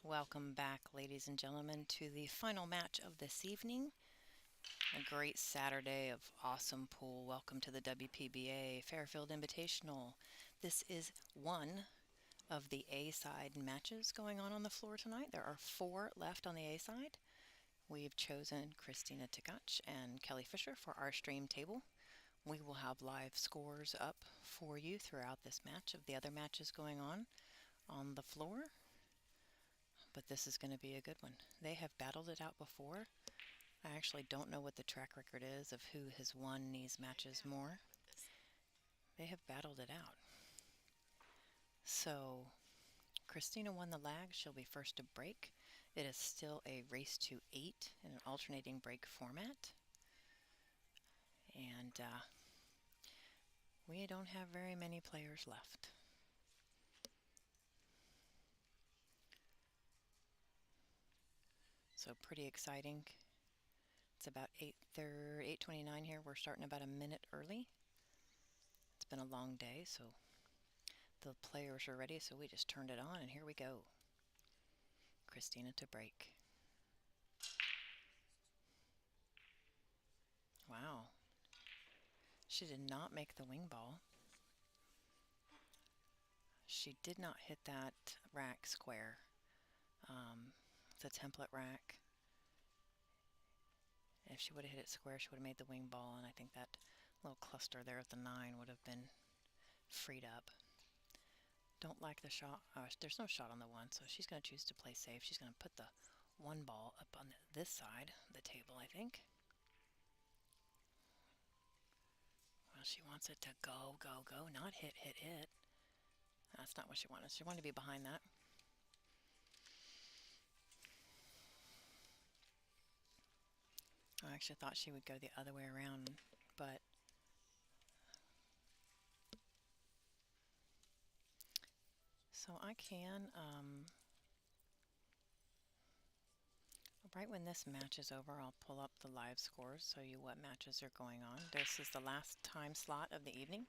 Welcome back, ladies and gentlemen, to the final match of this evening. A great Saturday of awesome pool. Welcome to the WPBA Fairfield Invitational. This is one of the A side matches going on the floor tonight. There are four left on the A side. We've chosen Kristina Tkach and Kelly Fisher for our stream table. We will have live scores up for you throughout this match of the other matches going on the floor. But this is going to be a good one. They have battled it out before. I actually don't know what the track record is of who has won these matches more. They have battled it out. So Kristina won the lag. She'll be first to break. It is still a race to 8 in an alternating break format. And we don't have very many players left. So pretty exciting. It's about 8:29 here. We're starting about a minute early. It's been a long day, so the players are ready, so we just turned it on, and here we go. Kristina to break. Wow. She did not make the wing ball. She did not hit that rack square. It's a template rack. If she would have hit it square, she would have made the wing ball, and I think that little cluster there at the 9 would have been freed up. Don't like the shot. There's no shot on the 1, so she's going to choose to play safe. She's going to put the 1 ball up on this side of the table, I think. Well, she wants it to go, go, go, not hit, hit, hit. That's not what she wanted. She wanted to be behind that. I actually thought she would go the other way around, but so I can, right when this match is over, I'll pull up the live scores, show you what matches are going on. This is the last time slot of the evening,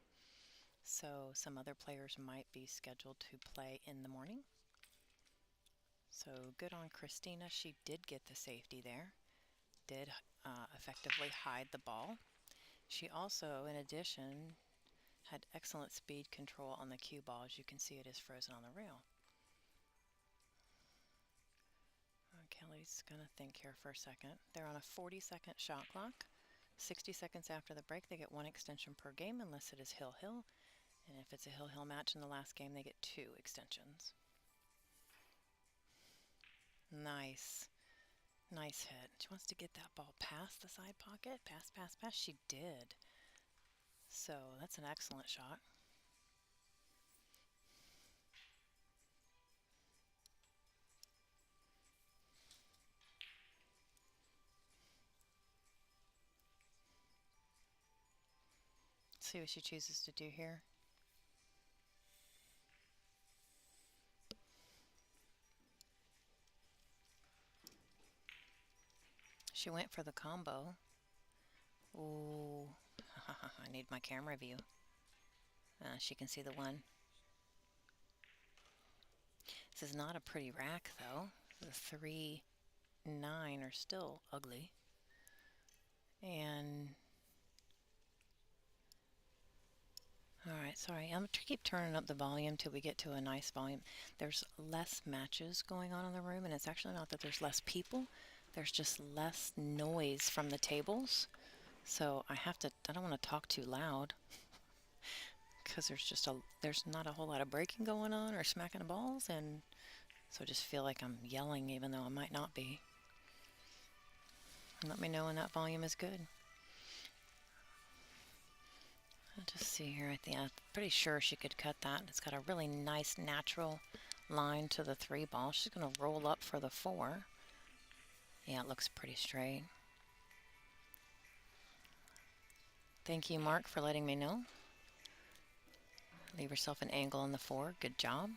so some other players might be scheduled to play in the morning. So good on Kristina. She did get the safety there, did effectively hide the ball. She also, in addition, had excellent speed control on the cue ball. As you can see, it is frozen on the rail. Kelly's going to think here for a second. They're on a 40-second shot clock. 60 seconds after the break, they get 1 extension per game unless it is hill-hill. And if it's a hill-hill match in the last game, they get 2 extensions. Nice. Nice hit. She wants to get that ball past the side pocket. Pass, pass, pass. She did. So that's an excellent shot. Let's see what she chooses to do here. She went for the combo. Ooh, I need my camera view. She can see the 1. This is not a pretty rack, though. The 3, 9 are still ugly. And alright, sorry. I'm going to keep turning up the volume till we get to a nice volume. There's less matches going on in the room, and it's actually not that there's less people. There's just less noise from the tables. So I don't want to talk too loud because there's not a whole lot of breaking going on or smacking the balls, and so I just feel like I'm yelling even though I might not be. Let me know when that volume is good. I'll just see here. I'm pretty sure she could cut that. It's got a really nice natural line to the 3 ball. She's going to roll up for the 4. Yeah, it looks pretty straight. Thank you, Mark, for letting me know. Leave yourself an angle on the 4. Good job.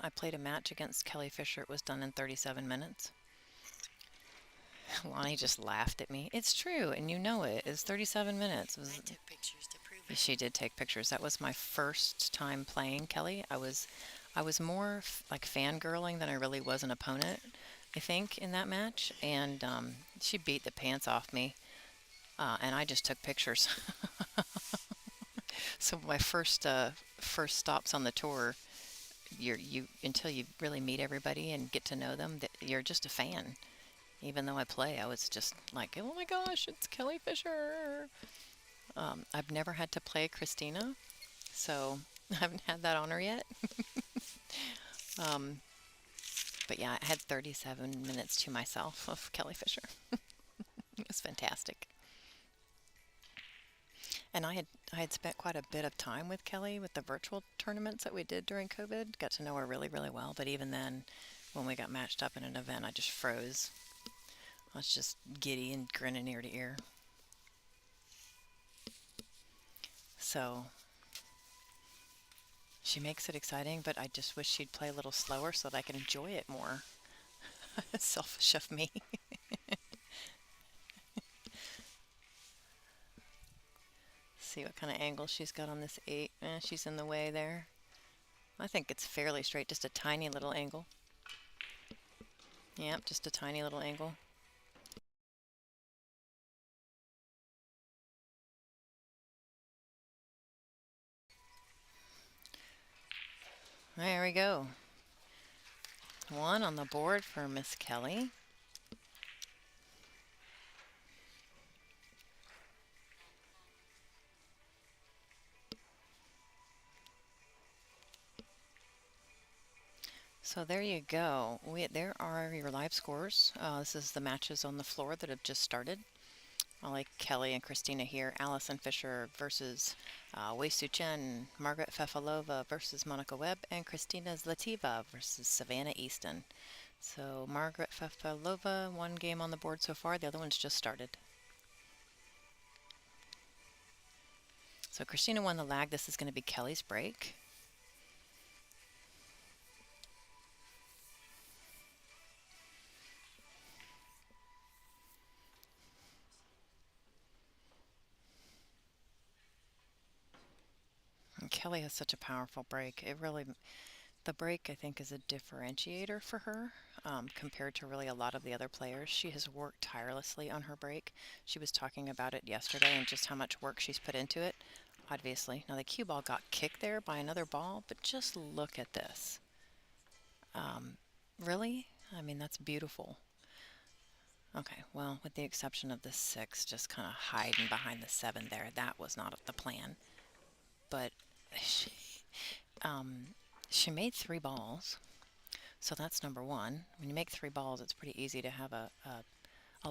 I played a match against Kelly Fisher. It was done in 37 minutes. Lonnie just laughed at me. It's true, and you know it. It's 37 minutes. I took pictures to prove it. She did take pictures. That was my first time playing Kelly. I was I was more like fangirling than I really was an opponent, I think, in that match. And she beat the pants off me, and I just took pictures. So my first stops on the tour, you until you really meet everybody and get to know them, that you're just a fan. Even though I play, I was just like, oh my gosh, it's Kelly Fisher. I've never had to play Kristina, so I haven't had that honor yet. Um, but yeah, I had 37 minutes to myself of Kelly Fisher. It was fantastic. And I had spent quite a bit of time with Kelly with the virtual tournaments that we did during COVID. Got to know her really, really well. But even then, when we got matched up in an event, I just froze. I was just giddy and grinning ear to ear. So she makes it exciting, but I just wish she'd play a little slower so that I could enjoy it more. Selfish of me. See what kind of angle she's got on this 8. She's in the way there. I think it's fairly straight, just a tiny little angle. Yep, just a tiny little angle. There we go. 1 on the board for Miss Kelly. So there you go. There are your live scores. This is the matches on the floor that have just started. I like Kelly and Kristina here. Allison Fisher versus Wei Su Chen. Margaret Fefalova versus Monica Webb. And Kristina Zlativa versus Savannah Easton. So Margaret Fefalova, 1 game on the board so far. The other one's just started. So Kristina won the lag. This is going to be Kelly's break. And Kelly has such a powerful break. The break, I think, is a differentiator for her compared to really a lot of the other players. She has worked tirelessly on her break. She was talking about it yesterday and just how much work she's put into it, obviously. Now, the cue ball got kicked there by another ball, but just look at this. Really? I mean, that's beautiful. Okay, well, with the exception of the 6, just kind of hiding behind the 7 there, that was not the plan. But she made 3 balls, so that's number 1. When you make 3 balls, it's pretty easy to have a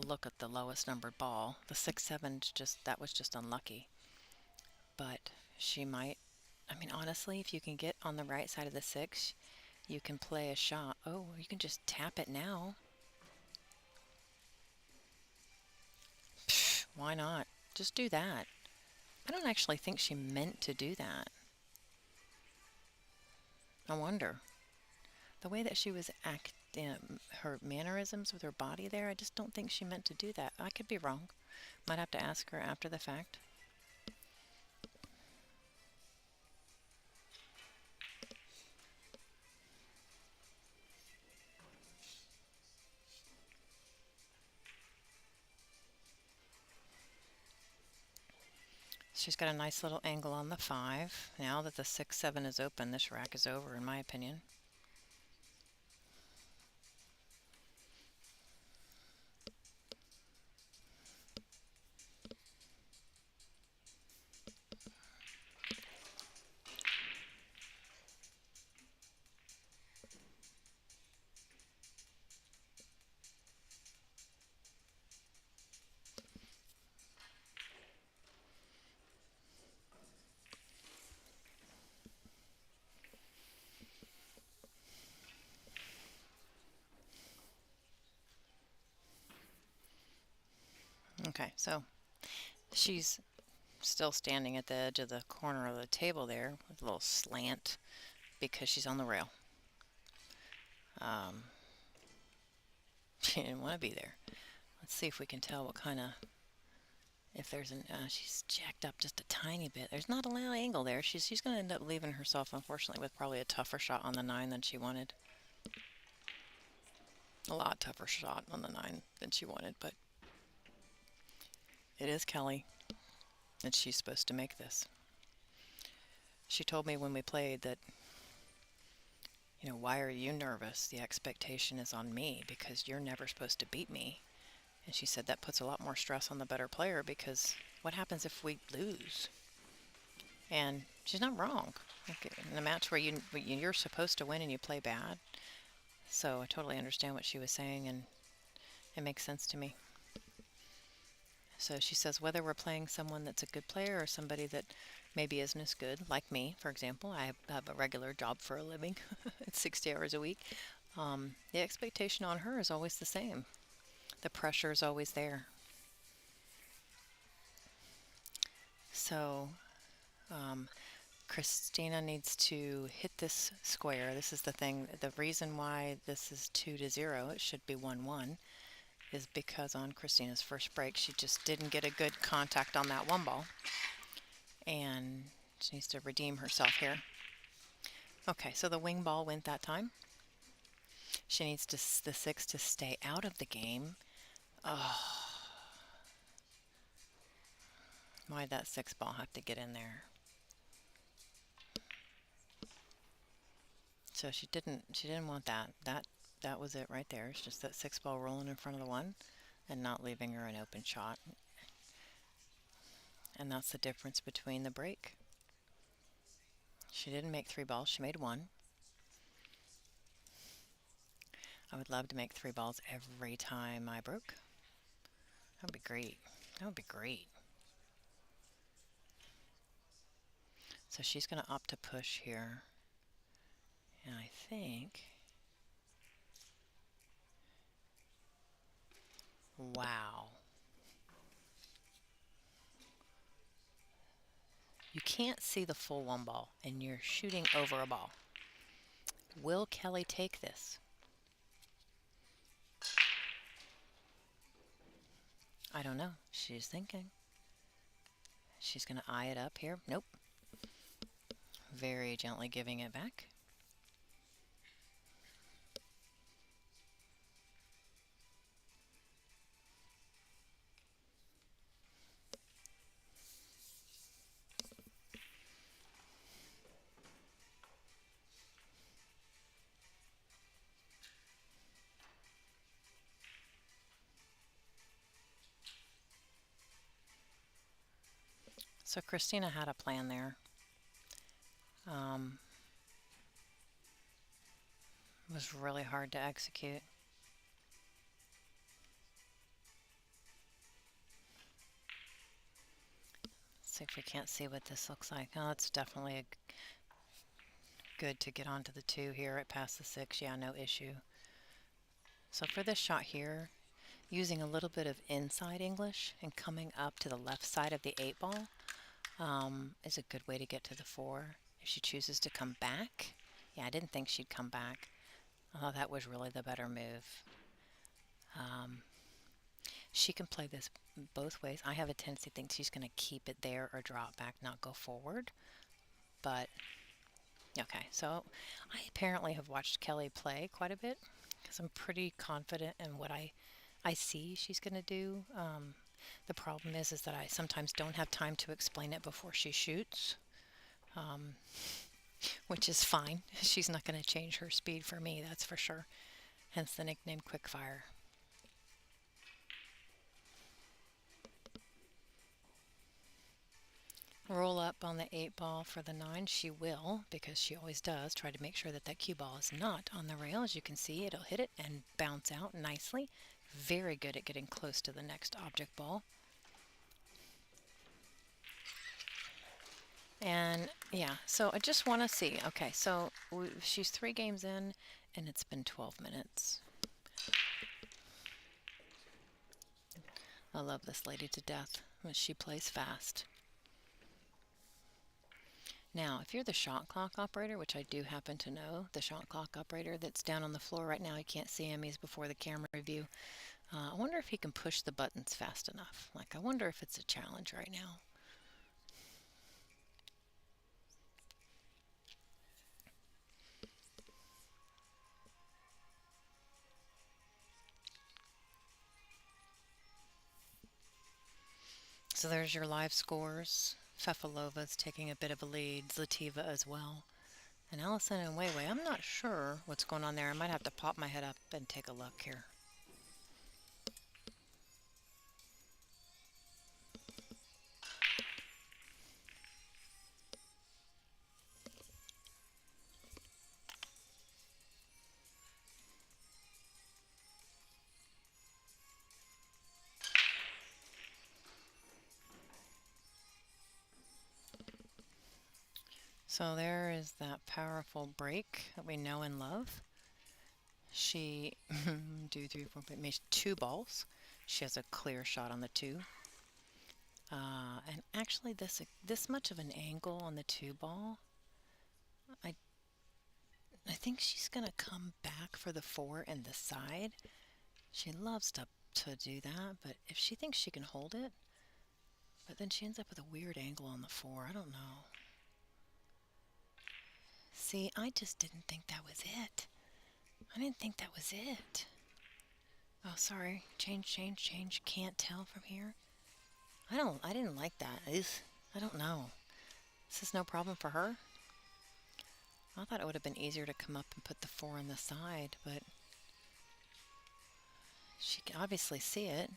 look at the lowest numbered ball. The 6-7 that was just unlucky. But she might, I mean, honestly, if you can get on the right side of the 6, you can play a shot. Oh, you can just tap it now. Psh, why not? Just do that. I don't actually think she meant to do that. I wonder. The way that she was acting, her mannerisms with her body there, I just don't think she meant to do that. I could be wrong. Might have to ask her after the fact. She's got a nice little angle on the 5. Now that the 6-7 is open, this rack is over, in my opinion. Okay, so she's still standing at the edge of the corner of the table there with a little slant because she's on the rail. She didn't want to be there. Let's see if we can tell what kind of if there's an, she's jacked up just a tiny bit. There's not a lot of angle there. She's going to end up leaving herself, unfortunately, with probably a tougher shot on the 9 than she wanted. A lot tougher shot on the 9 than she wanted, but it is Kelly, and she's supposed to make this. She told me when we played that, why are you nervous? The expectation is on me because you're never supposed to beat me. And she said that puts a lot more stress on the better player because what happens if we lose? And she's not wrong. In a match where you're supposed to win and you play bad. So I totally understand what she was saying, and it makes sense to me. So she says whether we're playing someone that's a good player or somebody that maybe isn't as good, like me, for example, I have a regular job for a living. It's 60 hours a week. The expectation on her is always the same. The pressure is always there. So Kristina needs to hit this square. This is the thing. The reason why this is 2-0, it should be 1-1, is because on Kristina's first break, she just didn't get a good contact on that one ball. And she needs to redeem herself here. Okay, so the wing ball went that time. She needs the 6 to stay out of the game. Oh, why'd that 6 ball have to get in there? So she didn't want that. That was it right there. It's just that 6 ball rolling in front of the 1 and not leaving her an open shot. And that's the difference between the break. She didn't make 3 balls. She made 1. I would love to make 3 balls every time I broke. That would be great. That would be great. So she's going to opt to push here. And I think... Wow. You can't see the full 1 ball, and you're shooting over a ball. Will Kelly take this? I don't know. She's thinking. She's going to eye it up here. Nope. Very gently giving it back. So Kristina had a plan there. It was really hard to execute. Let's see if we can't see what this looks like. Oh, it's definitely good to get onto the 2 here. It passed the 6. Yeah, no issue. So for this shot here, using a little bit of inside English and coming up to the left side of the 8 ball is a good way to get to the 4. If she chooses to come back, yeah, I didn't think she'd come back. Oh, that was really the better move. She can play this both ways. I have a tendency to think she's going to keep it there or drop back, not go forward. But, okay, so I apparently have watched Kelly play quite a bit because I'm pretty confident in what I see she's going to do. The problem is that I sometimes don't have time to explain it before she shoots, which is fine. She's not going to change her speed for me, that's for sure. Hence the nickname Quickfire. Roll up on the 8 ball for the 9. She will, because she always does, try to make sure that that cue ball is not on the rail. As you can see, it'll hit it and bounce out nicely. Very good at getting close to the next object ball. And yeah, so I just want to see. Okay, so she's 3 games in, and it's been 12 minutes. I love this lady to death. She plays fast. Now, if you're the shot clock operator, which I do happen to know, the shot clock operator that's down on the floor right now, I can't see him, he's before the camera view. I wonder if he can push the buttons fast enough. Like, I wonder if it's a challenge right now. So there's your live scores. Fefalova's taking a bit of a lead, Zlativa as well. And Allison and Weiwei, I'm not sure what's going on there. I might have to pop my head up and take a look here. So there is that powerful break that we know and love. She, 2, 3, 4, made 2 balls. She has a clear shot on the 2. And actually this much of an angle on the 2 ball, I think she's going to come back for the 4 and the side. She loves to do that, but if she thinks she can hold it, but then she ends up with a weird angle on the 4. I don't know. See, I just didn't think that was it. I didn't think that was it. Oh, sorry. Change. Can't tell from here. I didn't like that. I don't know. This is no problem for her. I thought it would have been easier to come up and put the 4 on the side, but she can obviously see it.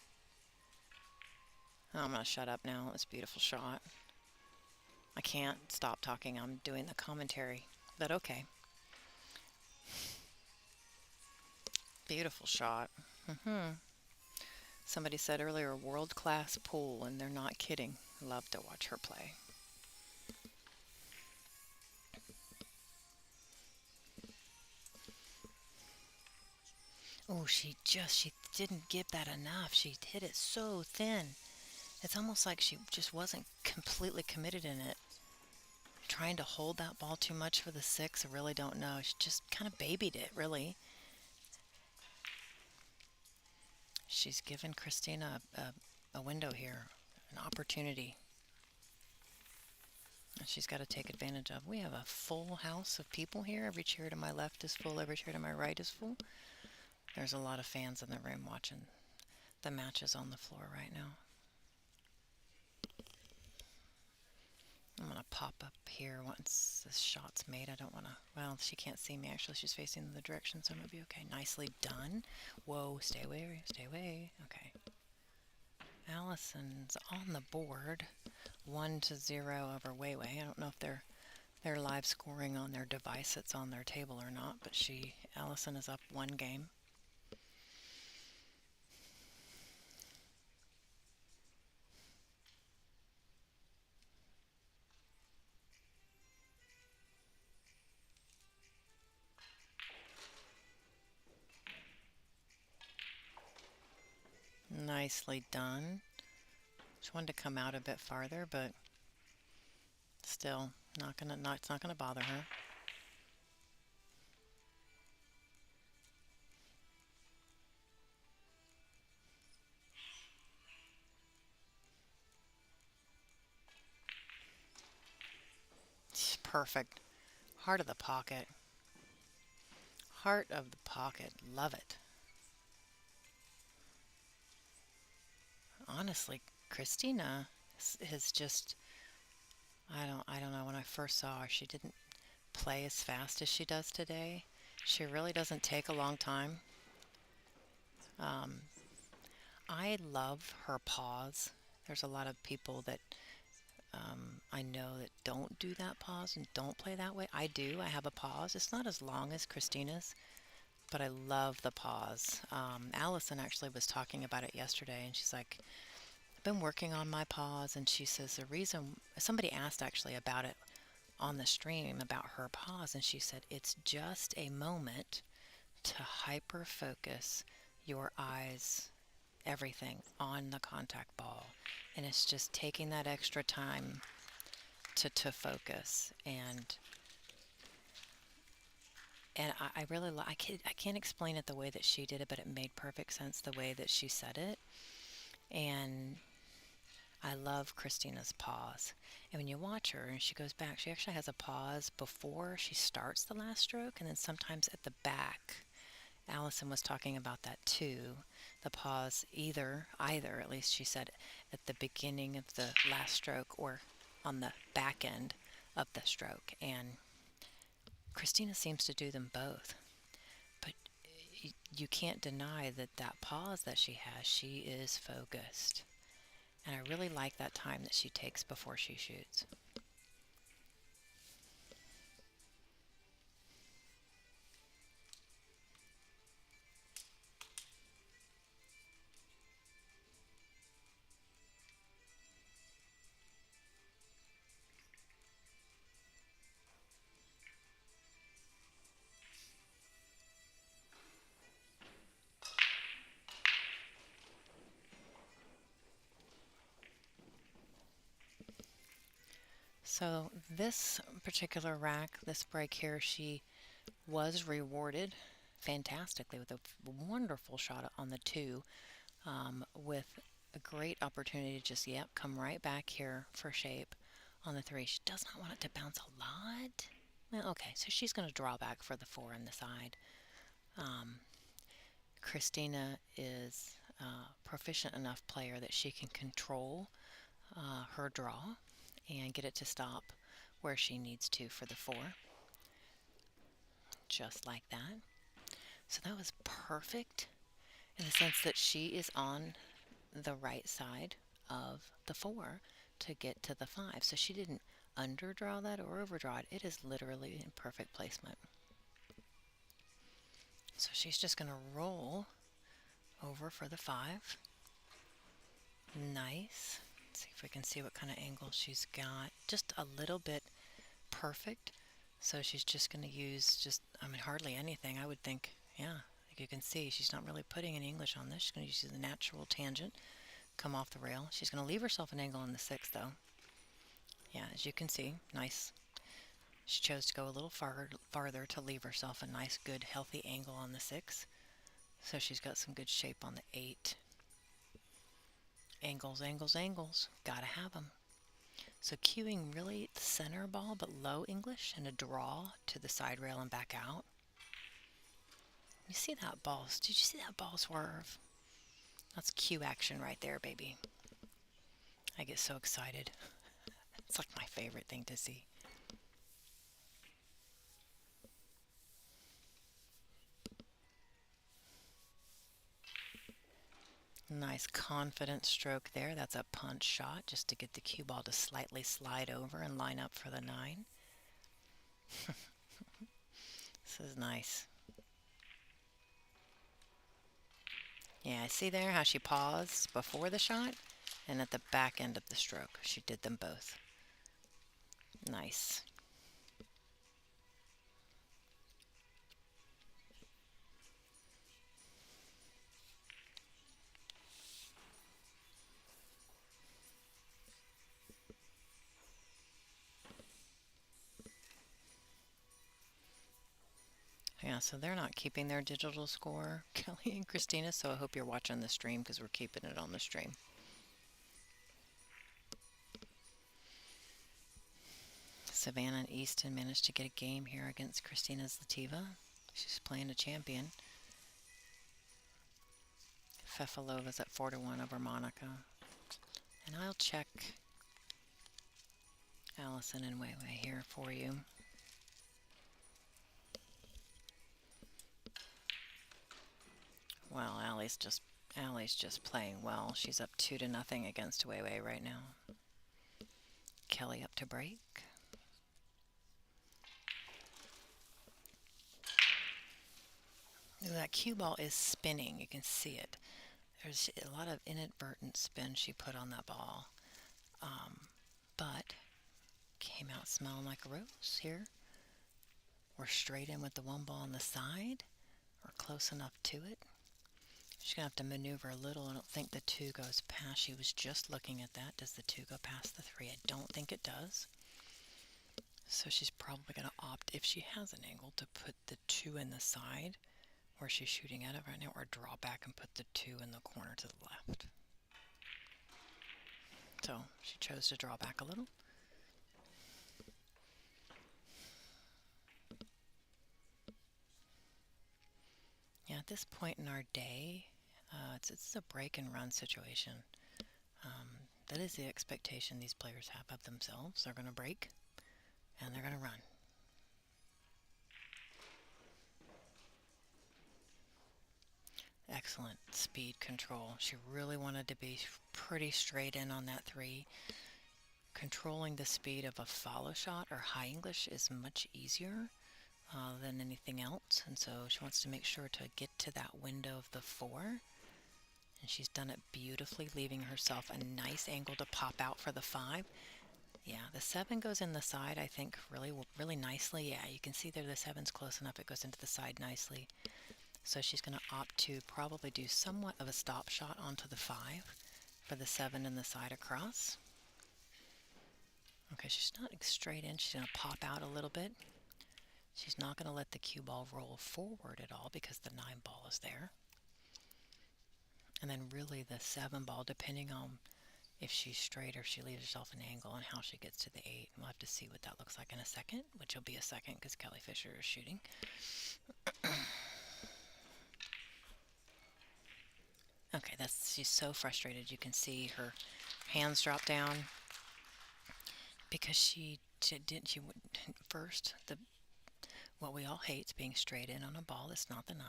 Oh, I'm going to shut up now. It's a beautiful shot. I can't stop talking. I'm doing the commentary, but okay. Beautiful shot. Somebody said earlier, world-class pool, and they're not kidding. Love to watch her play. Oh, she didn't give that enough. She hit it so thin. It's almost like she just wasn't completely committed in it. Trying to hold that ball too much for the 6, I really don't know. She just kind of babied it, really. She's given Kristina a window here, an opportunity. And she's got to take advantage of. We have a full house of people here. Every chair to my left is full. Every chair to my right is full. There's a lot of fans in the room watching the matches on the floor right now. I'm going to pop up here once this shot's made. I don't want to... Well, she can't see me, actually. She's facing the direction, so I'm going to be okay. Nicely done. Whoa, stay away, stay away. Okay. Allison's on the board. 1-0 over Weiwei. I don't know if they're live scoring on their device that's on their table or not, but Allison is up 1 game. Nicely done. Just wanted to come out a bit farther, but still it's not gonna bother her. Perfect. Heart of the pocket. Heart of the pocket. Love it. Honestly, Kristina has just... I don't know. When I first saw her, she didn't play as fast as she does today. She really doesn't take a long time. I love her pause. There's a lot of people that I know that don't do that pause and don't play that way. I do. I have a pause. It's not as long as Kristina's, but I love the pause. Allison actually was talking about it yesterday, and she's like, I've been working on my pause, and she says the reason... Somebody asked actually about it on the stream, about her pause, and she said it's just a moment to hyper-focus your eyes, everything, on the contact ball. And it's just taking that extra time to focus. And And I really I can't explain it the way that she did it, but it made perfect sense the way that she said it. And I love Kristina's pause. And when you watch her and she goes back, she actually has a pause before she starts the last stroke, and then sometimes at the back. Allison was talking about that too. The pause either at least she said at the beginning of the last stroke or on the back end of the stroke. And Kristina seems to do them both. But you can't deny that that pause that she has, she is focused. And I really like that time that she takes before she shoots. So this particular rack, this break here, she was rewarded fantastically with a wonderful shot on the 2, with a great opportunity to just, come right back here for shape on the 3. She does not want it to bounce a lot. Well, okay, so she's going to draw back for the 4 on the side. Kristina is a proficient enough player that she can control her draw and get it to stop where she needs to for the 4. Just like that. So that was perfect in the sense that she is on the right side of the 4 to get to the 5. So she didn't underdraw that or overdraw it. It is literally in perfect placement. So she's just going to roll over for the 5. Nice. Let's see if we can see what kind of angle she's got. Just a little bit perfect. So she's just going to use hardly anything. I would think, like you can see, she's not really putting any English on this. She's going to use the natural tangent, come off the rail. She's going to leave herself an angle on the 6, though. Yeah, as you can see, nice. She chose to go a little farther to leave herself a nice, good, healthy angle on the 6. So she's got some good shape on the 8. Angles, angles, angles. Gotta have them. So cueing really the center ball, but low English, and a draw to the side rail and back out. You see that ball? Did you see that ball swerve? That's cue action right there, baby. I get so excited. It's like my favorite thing to see. Nice confident stroke there. That's a punch shot just to get the cue ball to slightly slide over and line up for the 9. This is nice. Yeah, see there how she paused before the shot and at the back end of the stroke. She did them both. Nice. Yeah, so they're not keeping their digital score, Kelly and Kristina, so I hope you're watching the stream because we're keeping it on the stream. Savannah and Easton managed to get a game here against Kristina's Lativa. She's playing a champion. Fefilova's at 4-1 over Monica. And I'll check Allison and Weiwei here for you. Well, Allie's just playing well. She's up 2-0 against Weiwei right now. Kelly up to break. That cue ball is spinning. You can see it. There's a lot of inadvertent spin she put on that ball. But came out smelling like a rose here. We're straight in with the 1 ball on the side. We're close enough to it. She's going to have to maneuver a little. I don't think the 2 goes past. She was just looking at that. Does the 2 go past the 3? I don't think it does. So she's probably going to opt, if she has an angle, to put the 2 in the side where she's shooting at it right now, or draw back and put the 2 in the corner to the left. So she chose to draw back a little. Yeah, at this point in our day, it's a break and run situation. That is the expectation these players have of themselves. They're going to break and they're going to run. Excellent speed control. She really wanted to be pretty straight in on that 3. Controlling the speed of a follow shot or high English is much easier than anything else, and so she wants to make sure to get to that window of the 4, and she's done it beautifully, leaving herself a nice angle to pop out for the 5. Yeah, the 7 goes in the side, I think, really nicely. Yeah, you can see there the 7's close enough. It goes into the side nicely. So she's going to opt to probably do somewhat of a stop shot onto the 5 for the 7 and the side across. Okay, she's not straight in. She's going to pop out a little bit. She's not going to let the cue ball roll forward at all because the 9 ball is there. And then really the 7 ball, depending on if she's straight or if she leaves herself an angle and how she gets to the 8. We'll have to see what that looks like in a second, which will be a second because Kelly Fisher is shooting. Okay, she's so frustrated. You can see her hands drop down because she first, what we all hate is being straight in on a ball that's not the 9,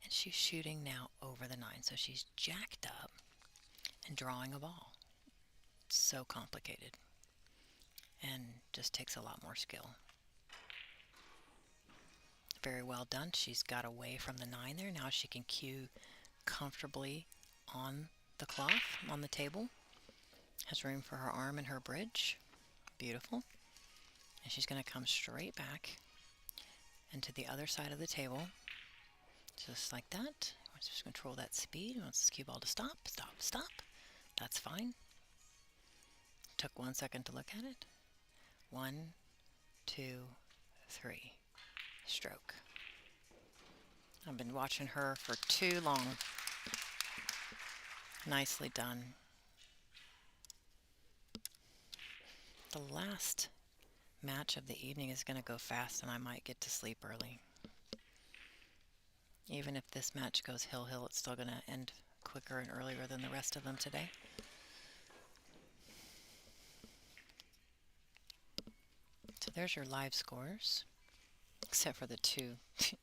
and she's shooting now over the 9. So she's jacked up and drawing a ball. It's so complicated and just takes a lot more skill. Very well done. She's got away from the 9 there. Now she can cue comfortably on the cloth, on the table. Has room for her arm and her bridge. Beautiful. And she's going to come straight back into the other side of the table, just like that. Let's just control that speed. Wants this cue ball to stop, stop, stop. That's fine. Took 1 second to look at it. 1, 2, 3. Stroke. I've been watching her for too long. Nicely done. The last match of the evening is going to go fast, and I might get to sleep early. Even if this match goes hill-hill, it's still going to end quicker and earlier than the rest of them today. So there's your live scores, except for the 2,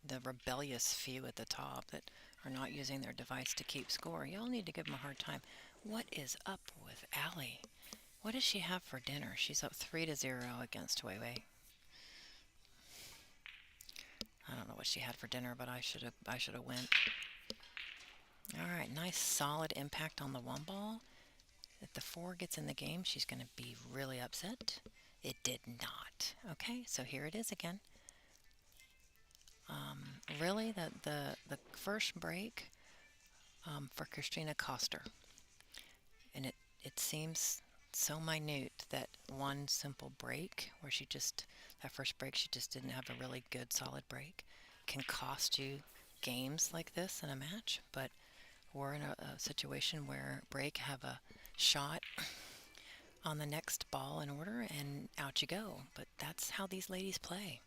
the rebellious few at the top that are not using their device to keep score. Y'all need to give them a hard time. What is up with Allie? What does she have for dinner? She's up 3-0 against Wei Wei. I don't know what she had for dinner, but I should have went. All right, nice solid impact on the 1 ball. If the 4 gets in the game, she's going to be really upset. It did not. Okay, so here it is again. Really, the first break for Kristina Tkach, and it seems so minute that one simple break where that first break she just didn't have a really good solid break can cost you games like this in a match. But we're in a situation where break have a shot on the next ball in order and out you go. But that's how these ladies play.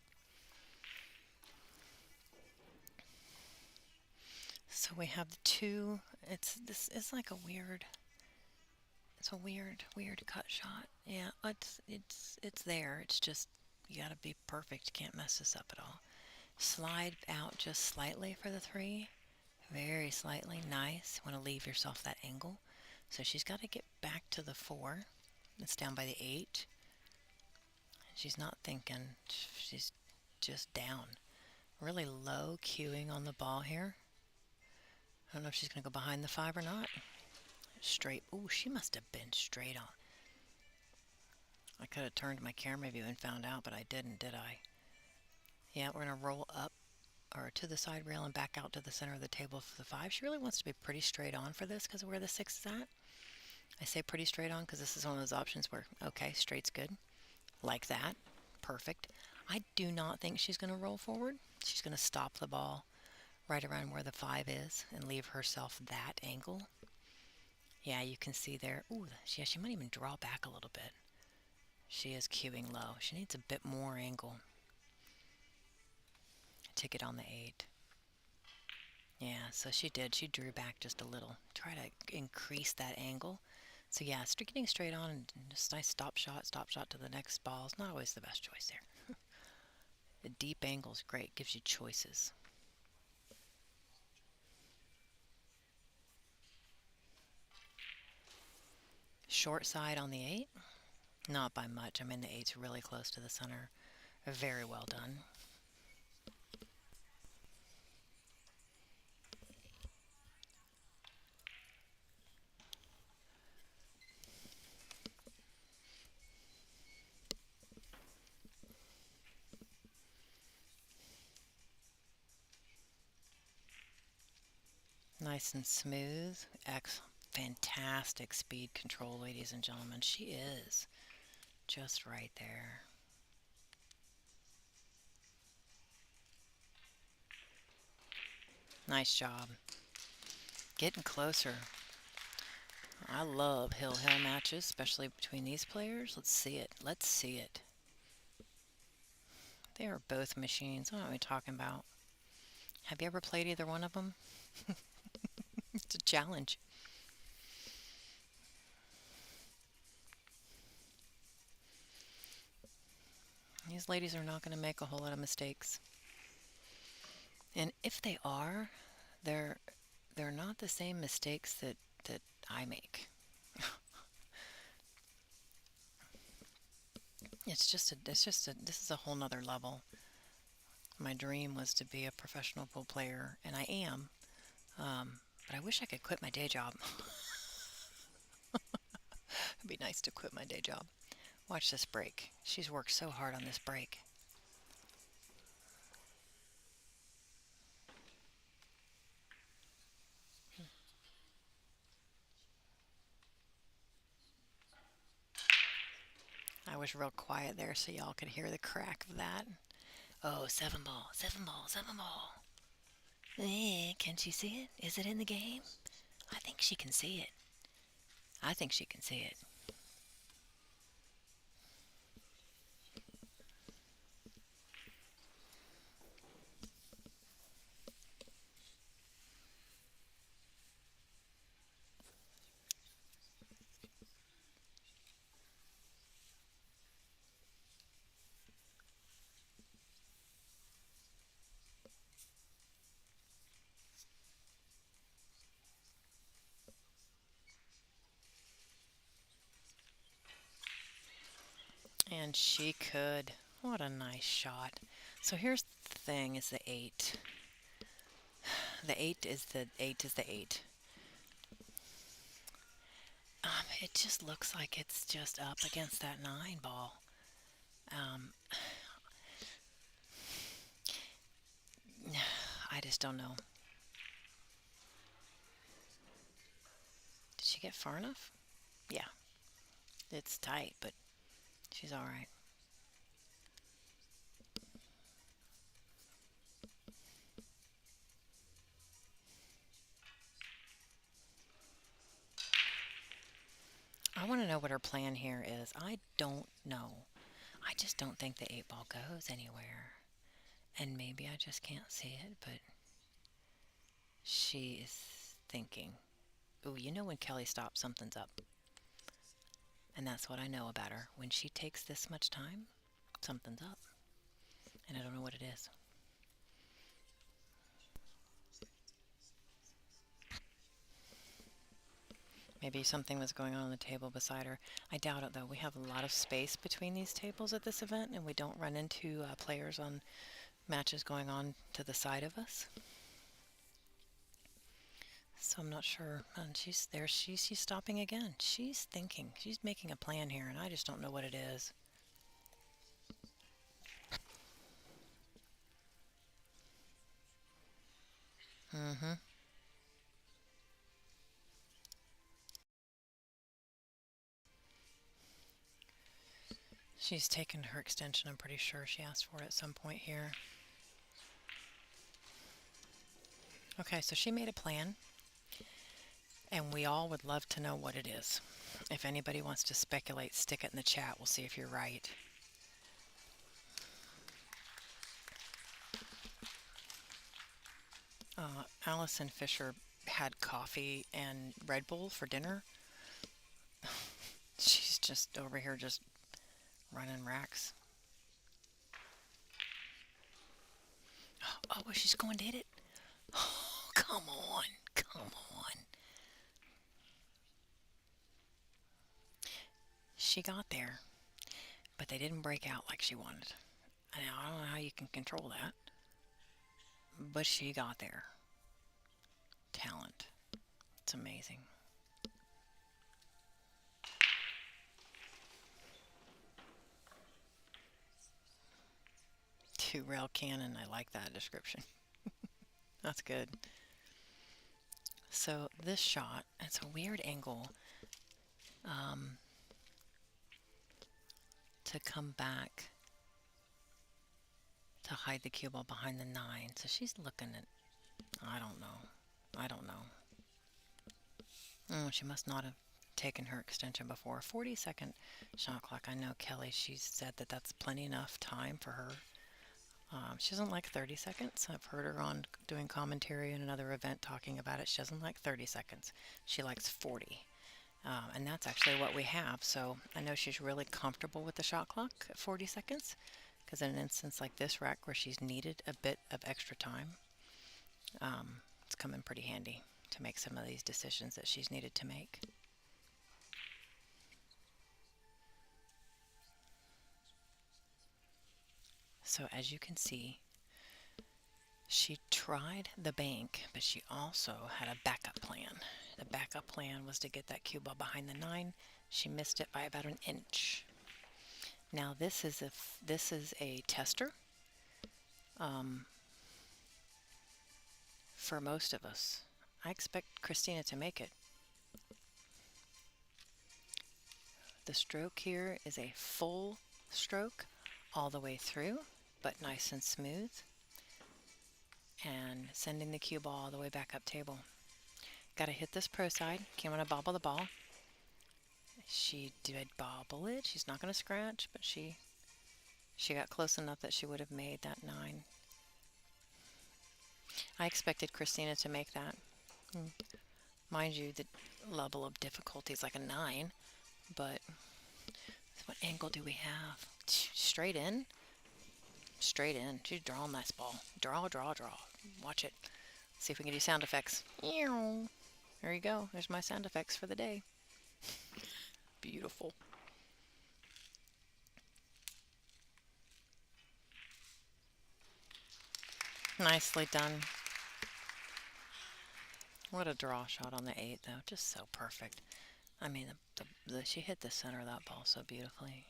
So we have the 2. This is like a weird. It's a weird cut shot. Yeah, it's there. It's just you got to be perfect. Can't mess this up at all. Slide out just slightly for the 3. Very slightly. Nice. Want to leave yourself that angle. So she's got to get back to the 4. It's down by the 8. She's not thinking. She's just down. Really low cueing on the ball here. I don't know if she's going to go behind the 5 or not. Straight. Ooh, she must have been straight on. I could have turned my camera view and found out, but I didn't, did I? Yeah, we're going to roll up or to the side rail and back out to the center of the table for the 5. She really wants to be pretty straight on for this because of where the 6 is at. I say pretty straight on because this is one of those options where, okay, straight's good. Like that. perfect. I do not think she's going to roll forward. She's going to stop the ball right around where the 5 is and leave herself that angle. Yeah, you can see there. Ooh, she might even draw back a little bit. She is cueing low. She needs a bit more angle to get on the 8. Yeah, so she did. She drew back just a little. Try to increase that angle. So yeah, getting straight on and just nice stop shot to the next ball is not always the best choice there. The deep angle is great. Gives you choices. Short side on the 8. Not by much. I mean, the 8's really close to the center. Very well done. Nice and smooth. Fantastic speed control, ladies and gentlemen. She is just right there. Nice job. Getting closer. I love hill-hill matches, especially between these players. Let's see it. Let's see it. They are both machines. What are we talking about? Have you ever played either one of them? It's a challenge. These ladies are not going to make a whole lot of mistakes. And if they are, they're not the same mistakes that I make. This is a whole nother level. My dream was to be a professional pool player, and I am. But I wish I could quit my day job. It'd be nice to quit my day job. Watch this break. She's worked so hard on this break. I was real quiet there so y'all could hear the crack of that. Oh, 7 ball, 7 ball, 7 ball. Can she see it? Is it in the game? I think she can see it. I think she can see it. And she could. What a nice shot. So here's the thing, is the 8. The 8 is the 8. It just looks like it's just up against that 9 ball. I just don't know. Did she get far enough? Yeah. It's tight, but she's all right. I want to know what her plan here is. I don't know. I just don't think the 8 ball goes anywhere. And maybe I just can't see it, but she is thinking. Ooh, you know when Kelly stops, something's up. And that's what I know about her. When she takes this much time, something's up. And I don't know what it is. Maybe something was going on the table beside her. I doubt it, though. We have a lot of space between these tables at this event, and we don't run into players on matches going on to the side of us. So I'm not sure. And she's there. She's stopping again. She's thinking. She's making a plan here, and I just don't know what it is. She's taken her extension. I'm pretty sure she asked for it at some point here. Okay, so she made a plan, and we all would love to know what it is. If anybody wants to speculate, stick it in the chat. We'll see if you're right. Allison Fisher had coffee and Red Bull for dinner. She's just over here just running racks. Oh, she's going to hit it. Oh, come on. Come on. She got there, but they didn't break out like she wanted. Now, I don't know how you can control that, but she got there. Talent. It's amazing. Two-rail cannon. I like that description. That's good. So this shot, it's a weird angle to come back to hide the cue ball behind the 9. So she's looking at, I don't know. Oh, she must not have taken her extension before. 40-second shot clock. I know Kelly, she said that that's plenty enough time for her. She doesn't like 30 seconds. I've heard her on doing commentary in another event talking about it. She doesn't like 30 seconds. She likes 40. And that's actually what we have. So I know she's really comfortable with the shot clock at 40 seconds. Because in an instance like this rack where she's needed a bit of extra time, it's come in pretty handy to make some of these decisions that she's needed to make. So as you can see, she tried the bank, but she also had a backup plan. The backup plan was to get that cue ball behind the 9. She missed it by about an inch. Now this is a tester for most of us. I expect Kristina to make it. The stroke here is a full stroke all the way through, but nice and smooth, and sending the cue ball all the way back up table. Got to hit this pro side. Can't want to bobble the ball. She did bobble it. She's not going to scratch, but she got close enough that she would have made that 9. I expected Kristina to make that. Mind you, the level of difficulty is like a 9, but what angle do we have? Straight in? Straight in. She's drawing this ball. Draw, draw, draw. Watch it. See if we can do sound effects. There you go. There's my sound effects for the day. Beautiful. Nicely done. What a draw shot on the 8, though. Just so perfect. I mean, she hit the center of that ball so beautifully.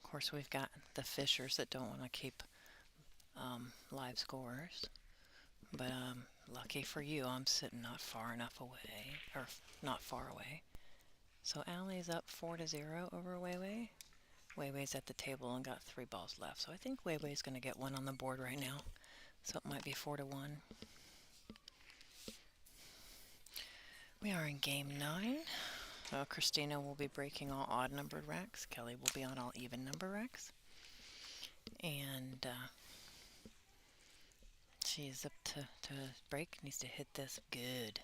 Of course, we've got the Fishers that don't want to keep live scores. But lucky for you, I'm sitting not far enough away, or not far away. So Allie's up 4-0 over Weiwei. Weiwei's at the table and got 3 balls left. So I think Weiwei's going to get 1 on the board right now. So it might be 4-1. We are in game 9. Kristina will be breaking all odd numbered racks. Kelly will be on all even number racks. And she's up to break. Needs to hit this good.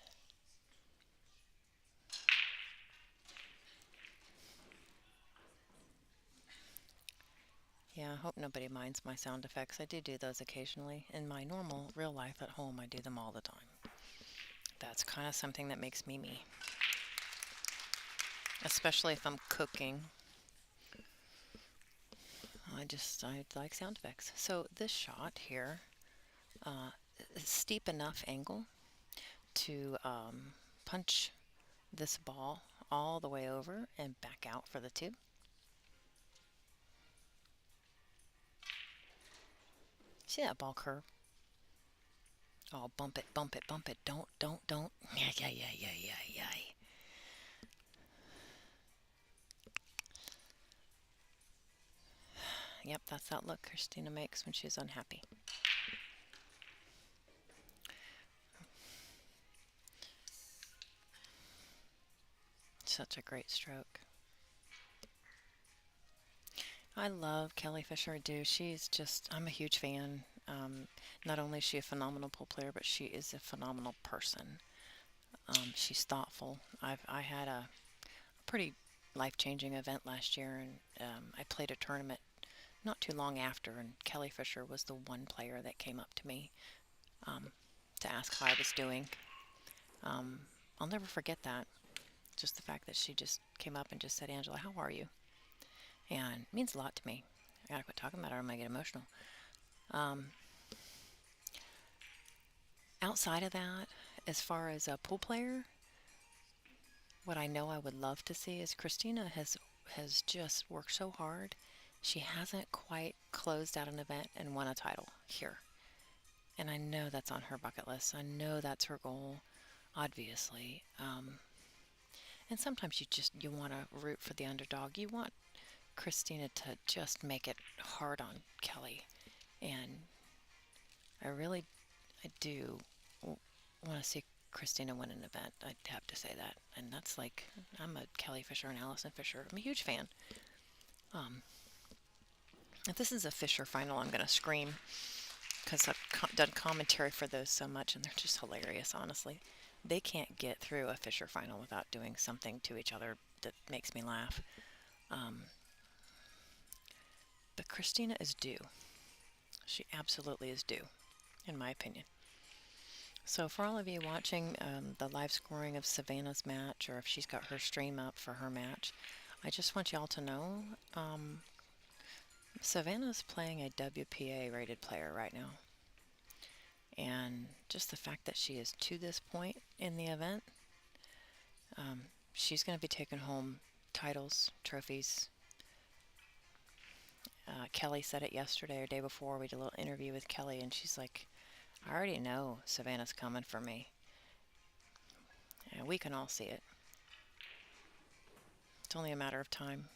Yeah, I hope nobody minds my sound effects. I do those occasionally. In my normal real life at home, I do them all the time. That's kind of something that makes me me. Especially if I'm cooking. I like sound effects. So this shot here, steep enough angle to punch this ball all the way over and back out for the 2. See that ball curve? Oh, bump it, bump it, bump it. Don't. Yeah. Yep, that's that look Kristina makes when she's unhappy. Such a great stroke. I love Kelly Fisher. I do. I'm a huge fan. Not only is she a phenomenal pool player, but she is a phenomenal person. She's thoughtful. I had a pretty life-changing event last year, and I played a tournament not too long after, and Kelly Fisher was the one player that came up to me to ask how I was doing. I'll never forget that. Just the fact that she just came up and just said, "Angela, how are you?" And it means a lot to me. I gotta quit talking about her, or I'm gonna get emotional. Outside of that, as far as a pool player, what I know I would love to see is Kristina has just worked so hard. She hasn't quite closed out an event and won a title here. And I know that's on her bucket list. I know that's her goal, obviously. And sometimes you want to root for the underdog. You want Kristina to just make it hard on Kelly. And I do want to see Kristina win an event. I'd have to say that. And that's like, I'm a Kelly Fisher and Allison Fisher. I'm a huge fan. If this is a Fisher final, I'm going to scream because I've done commentary for those so much, and they're just hilarious, honestly. They can't get through a Fisher final without doing something to each other that makes me laugh. But Kristina is due. She absolutely is due, in my opinion. So for all of you watching the live scoring of Savannah's match, or if she's got her stream up for her match, I just want y'all to know Savannah's playing a WPA rated player right now. And just the fact that she is to this point in the event, she's going to be taking home titles, trophies. Kelly said it yesterday or day before. We did a little interview with Kelly, and she's like, I already know Savannah's coming for me. And we can all see it. It's only a matter of time.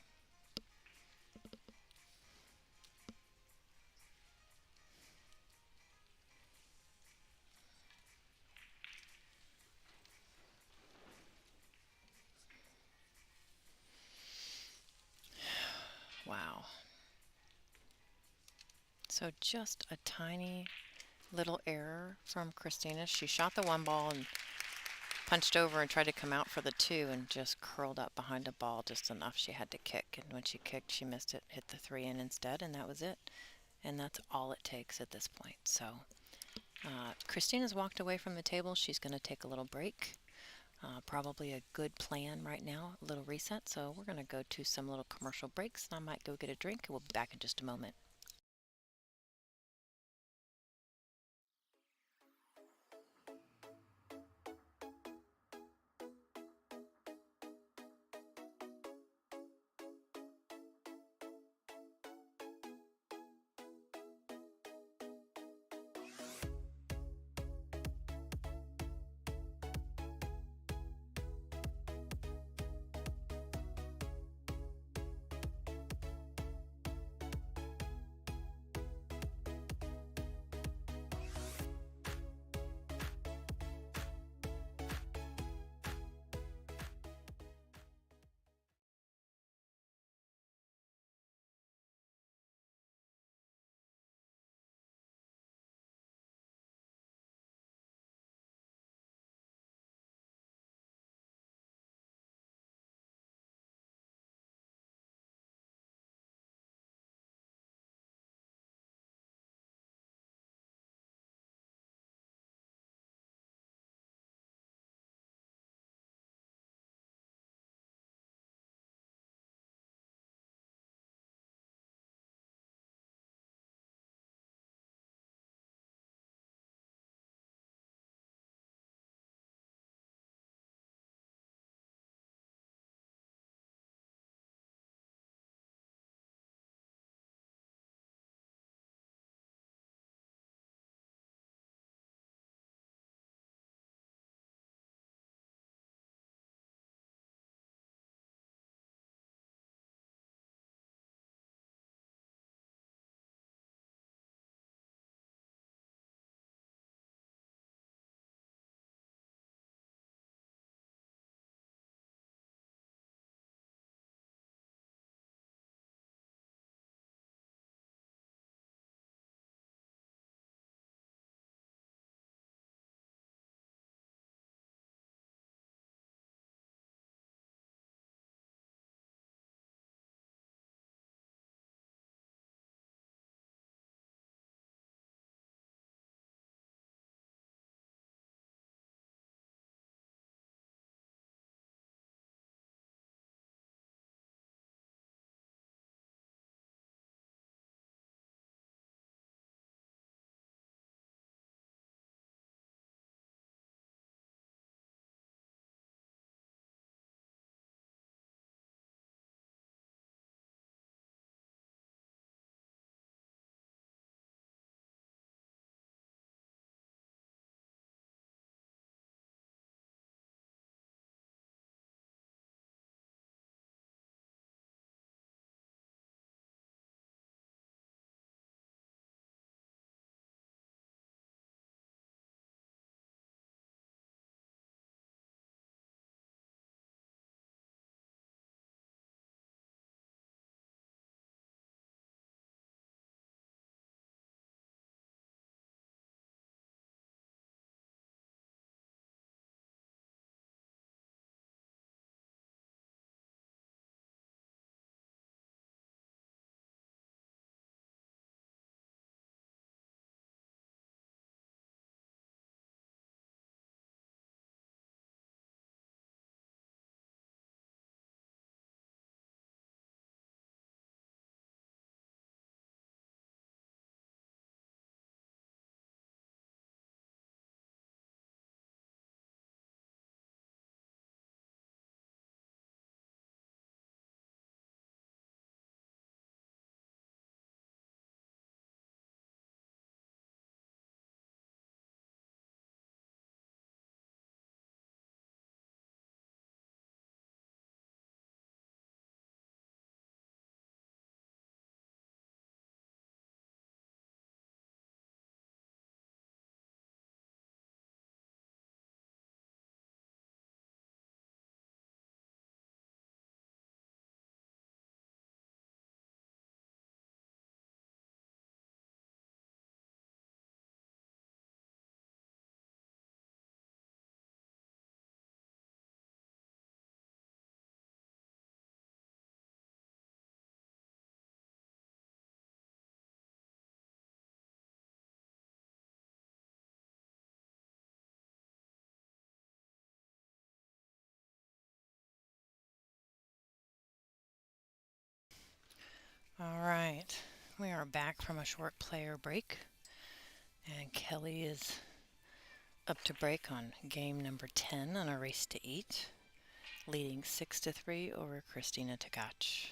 Wow. So just a tiny little error from Kristina. She shot the one ball and punched over and tried to come out for the two and just curled up behind a ball just enough. She had to kick, and when she kicked, she missed it, hit the 3 in instead, and that was it. And that's all it takes at this point. So Kristina's walked away from the table. She's going to take a little break. Probably a good plan right now, a little reset. So we're going to go to some little commercial breaks, and I might go get a drink. We'll be back in just a moment. All right, we are back from a short player break, and Kelly is up to break on game number 10 on a race to 8, leading 6-3 over Kristina Tkach.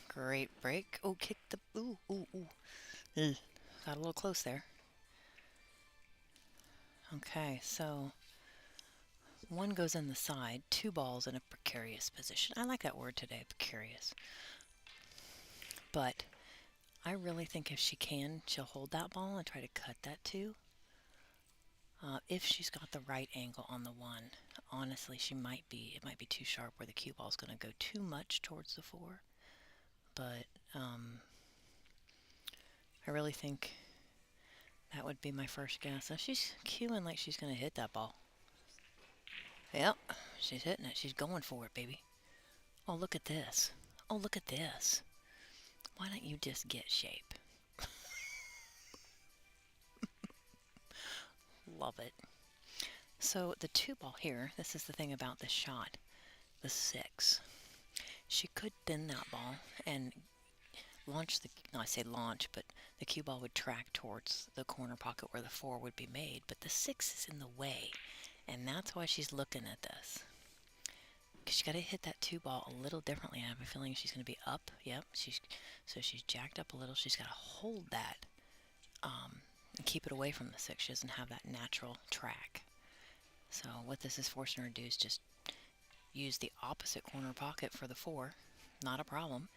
Great break. Oh, kicked the... Ooh, ooh, ooh. Got a little close there. Okay, so one goes in the side, 2 balls in a precarious position. I like that word today, precarious. But I really think if she can, she'll hold that ball and try to cut that 2. If she's got the right angle on the 1. Honestly, it might be too sharp where the cue ball's going to go too much towards the 4. But I really think that would be my first guess. So she's cueing like she's going to hit that ball. Yep, she's hitting it. She's going for it, baby. Oh, look at this. Oh, look at this. Why don't you just get shape? Love it. So the 2 ball here, this is the thing about this shot, the 6. She could thin that ball and launch the, no, I say launch, but the cue ball would track towards the corner pocket where the 4 would be made, but the 6 is in the way, and that's why she's looking at this. Because she's got to hit that 2 ball a little differently. I have a feeling she's going to be up. Yep, so she's jacked up a little. She's got to hold that and keep it away from the 6. She doesn't have that natural track. So what this is forcing her to do is just use the opposite corner pocket for the 4. Not a problem.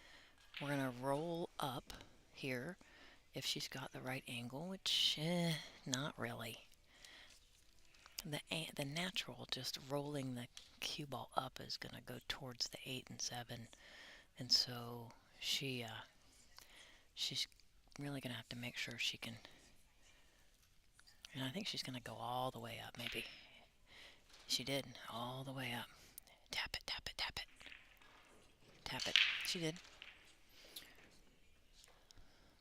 We're going to roll up here if she's got the right angle, which, not really. The natural, just rolling the cue ball up is going to go towards the 8 and 7. And so she's really going to have to make sure she can, and I think she's going to go all the way up, maybe. She did, all the way up. Tap it, tap it, tap it. Tap it. She did.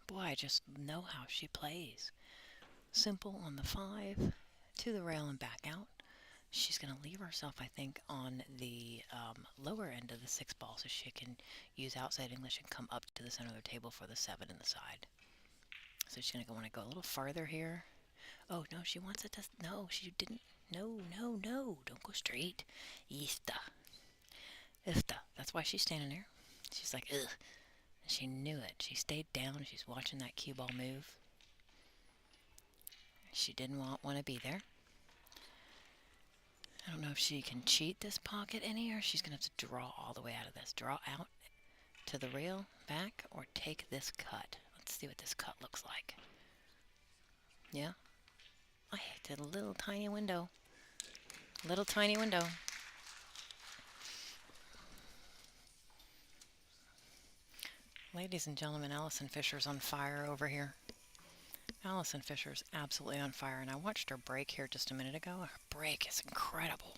Boy, I just know how she plays. Simple on the 5, to the rail and back out. She's going to leave herself, I think, on the lower end of the 6 ball so she can use outside English and come up to the center of the table for the 7 in the side. So she's going to want to go a little farther here. Oh, no, she wants it to... No, she didn't. No, no, no. Don't go straight. Ista. That's why she's standing there. She's like, ugh. She knew it. She stayed down. She's watching that cue ball move. She didn't want to be there. I don't know if she can cheat this pocket any, or she's going to have to draw all the way out of this. Draw out to the rail, back, or take this cut. Let's see what this cut looks like. Yeah? I did a little tiny window. Little tiny window. Ladies and gentlemen, Allison Fisher's on fire over here. Allison Fisher's absolutely on fire, and I watched her break here just a minute ago. Her break is incredible.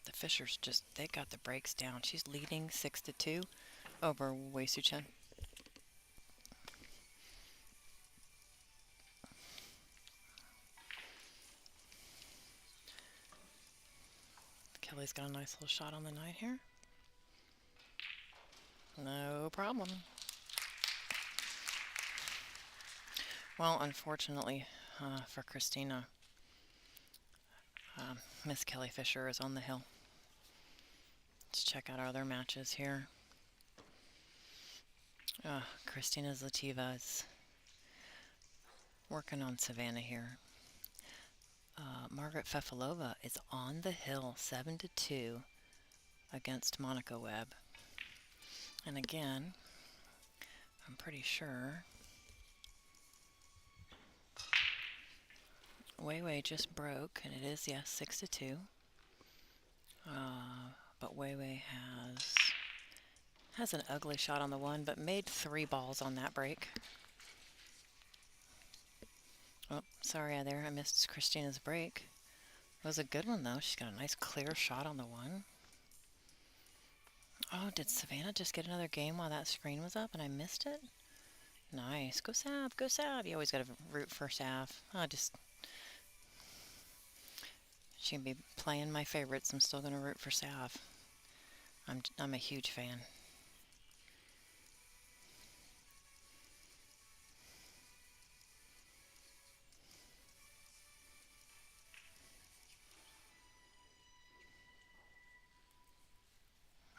The Fishers they got the breaks down. She's leading 6-2 over Wei Su-chen. Kelly's got a nice little shot on the 9 here. No problem. Well, unfortunately for Kristina, Miss Kelly Fisher is on the hill. Let's check out our other matches here. Kristina Zlativa is working on Savannah here. Margaret Fefalova is on the hill 7-2 against Monica Webb. And again, I'm pretty sure Wei just broke, and it is, yes, 6-2. But Wei has an ugly shot on the 1, but made 3 balls on that break. Oh, sorry there, I missed Kristina's break. It was a good one, though. She's got a nice clear shot on the 1. Oh, did Savannah just get another game while that screen was up and I missed it? Nice. Go Sav, go Sav. You always got to root for Sav. She can be playing my favorites. I'm still going to root for Sav. I'm a huge fan.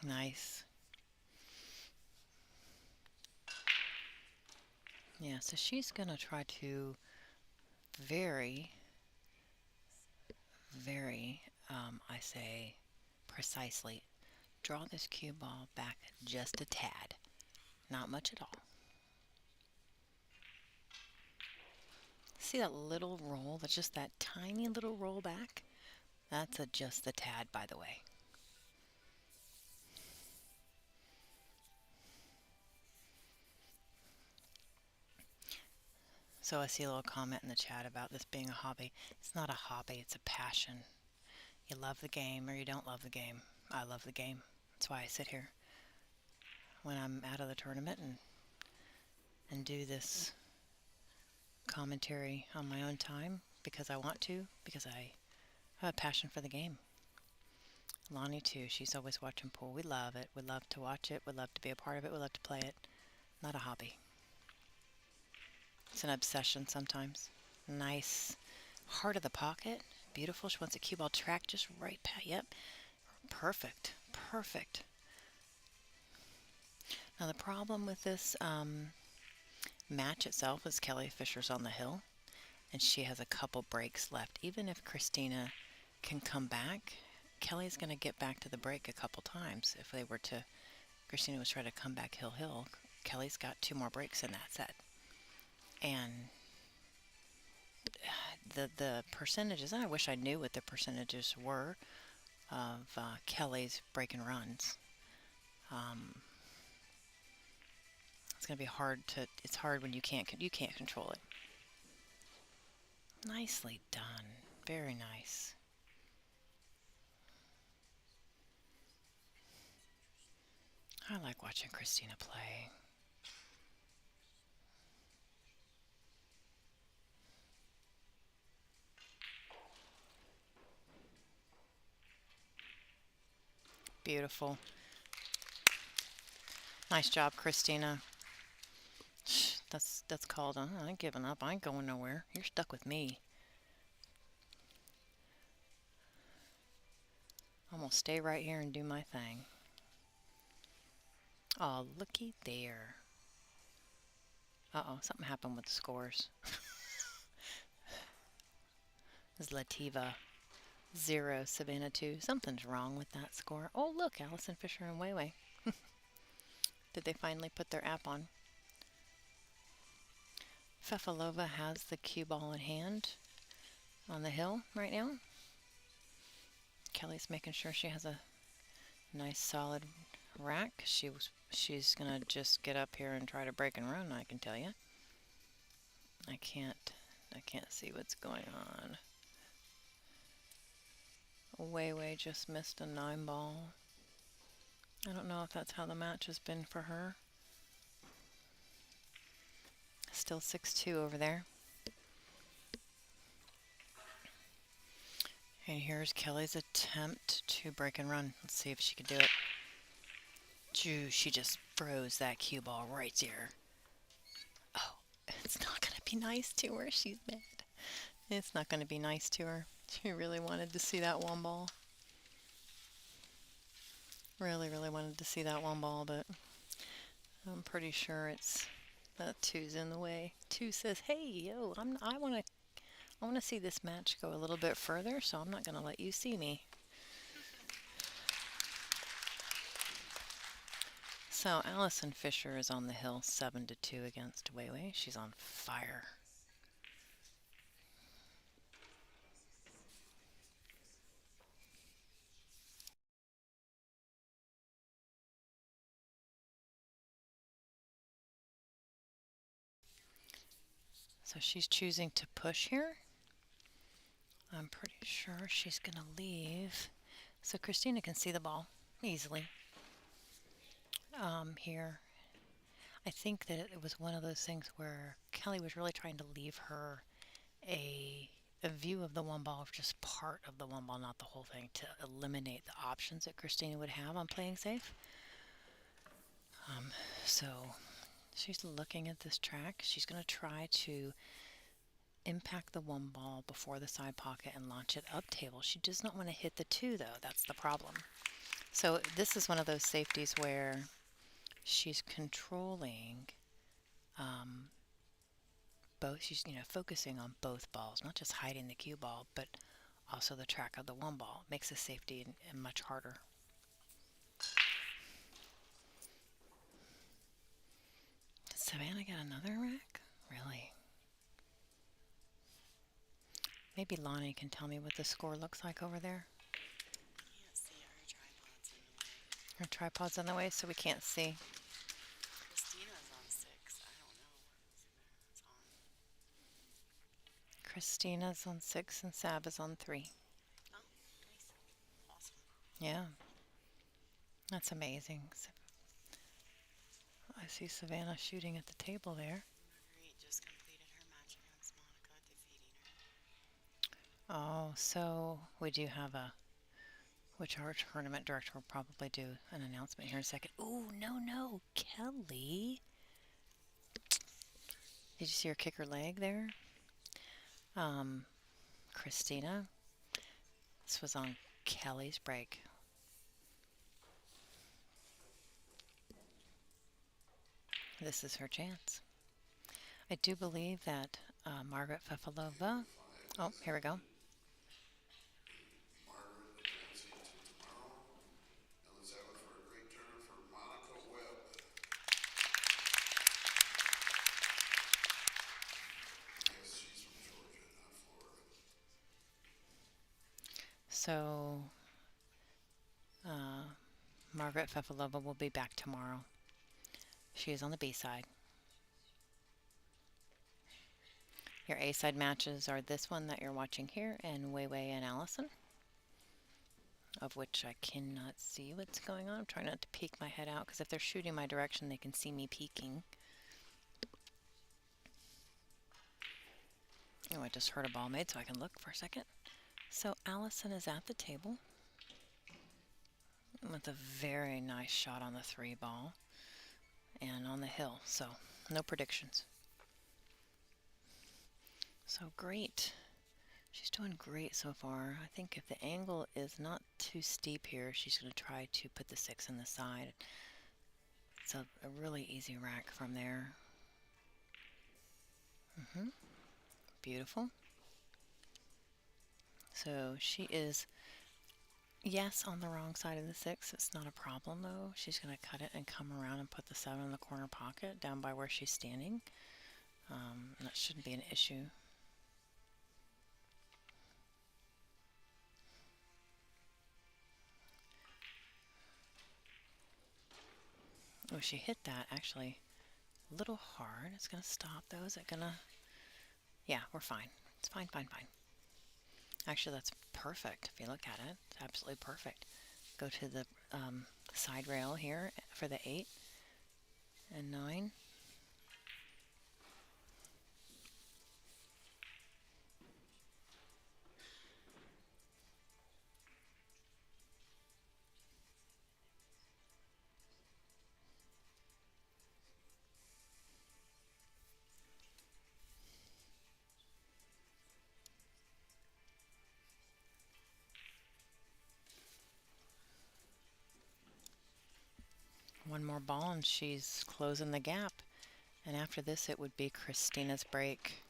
Nice. Yeah, so she's going to try to very, I say precisely, draw this cue ball back just a tad. Not much at all. See that little roll? That's just that tiny little roll back. That's just a tad, by the way. So I see a little comment in the chat about this being a hobby. It's not a hobby, it's a passion. You love the game or you don't love the game. I love the game. That's why I sit here when I'm out of the tournament and do this commentary on my own time because I want to, because I have a passion for the game. Lonnie too, she's always watching pool. We love it. We love to watch it. We love to be a part of it. We love to play it. Not a hobby. It's an obsession sometimes. Nice heart of the pocket. Beautiful. She wants a cue ball track just right past. Yep. Perfect. Perfect. Now the problem with this match itself is Kelly Fisher's on the hill and she has a couple breaks left. Even if Kristina can come back, Kelly's going to get back to the break a couple times. If they were to, Kristina was trying to come back hill, Kelly's got 2 more breaks in that set. And the percentages, I wish I knew what the percentages were of Kelly's break and runs. It's going to be hard to, it's hard when you can't control it. Nicely done. Very nice. I like watching Kristina play. Beautiful. Nice job, Kristina. That's called, I ain't giving up. I ain't going nowhere. You're stuck with me. I'm going to stay right here and do my thing. Oh, looky there. Uh-oh, something happened with the scores. This is Lativa 0, Savannah 2. Something's wrong with that score. Oh, look, Allison Fisher and Weiwei. Did they finally put their app on? Fefalova has the cue ball in hand on the hill right now. Kelly's making sure she has a nice solid rack. She's gonna just get up here and try to break and run, I can tell you. I can't see what's going on. Weiwei just missed a 9 ball. I don't know if that's how the match has been for her. Still 6-2 over there. And here's Kelly's attempt to break and run. Let's see if she can do it. She just froze that cue ball right there. Oh, it's not going to be nice to her. She's mad. It's not going to be nice to her. She really wanted to see that 1 ball. Really wanted to see that 1 ball, but I'm pretty sure it's that 2's in the way. 2 says, "Hey, yo, I want to see this match go a little bit further, so I'm not going to let you see me." So Allison Fisher is on the hill 7-2 against Weiwei. She's on fire. So she's choosing to push here. I'm pretty sure she's going to leave. So Kristina can see the ball easily. Here, I think that it was one of those things where Kelly was really trying to leave her a view of the 1 ball, of just part of the 1 ball, not the whole thing, to eliminate the options that Kristina would have on playing safe. So she's looking at this track. She's going to try to impact the 1 ball before the side pocket and launch it up table. She does not want to hit the 2, though. That's the problem. So this is one of those safeties where she's controlling both. She's, focusing on both balls, not just hiding the cue ball, but also the track of the one ball. Makes the safety much harder. Did Savannah get another rack? Really? Maybe Lonnie can tell me what the score looks like over there. Can't see, her tripod's in the way. Her tripod's in the way, so we can't see. Kristina's on 6. I don't know what Savannah's on. Kristina's on 6 and Sab is on 3. Oh, nice. Awesome. Yeah. That's amazing. I see Savannah shooting at the table there. Marguerite just completed her match against Monica, defeating her. Oh, so we do have which our tournament director will probably do an announcement here in a second. Ooh, no, Kelly. Did you see her kick her leg there? Kristina. This was on Kelly's break. This is her chance. I do believe that Margaret Fefalova. Oh, here we go. Margaret advancing to tomorrow. And let's have it for a great turn for Monica Webb. Yes, she's from Georgia, not Florida. So, Margaret Fefalova will be back tomorrow. She is on the B side. Your A side matches are this one that you're watching here and Weiwei and Allison, of which I cannot see what's going on. I'm trying not to peek my head out because if they're shooting my direction, they can see me peeking. Oh, I just heard a ball made, so I can look for a second. So Allison is at the table with a very nice shot on the 3 ball and on the hill. So no predictions. So great. She's doing great so far. I think if the angle is not too steep here, she's going to try to put the 6 in the side. It's a really easy rack from there. Beautiful. So she is, yes, on the wrong side of the 6. It's not a problem though. She's going to cut it and come around and put the 7 in the corner pocket down by where she's standing. That shouldn't be an issue. Oh, she hit that actually a little hard. It's going to stop though. Is it going to? Yeah, we're fine. It's fine. Actually, that's perfect if you look at it. It's absolutely perfect. Go to the side rail here for the 8 and 9. One more ball and she's closing the gap. And after this, it would be Kristina's break.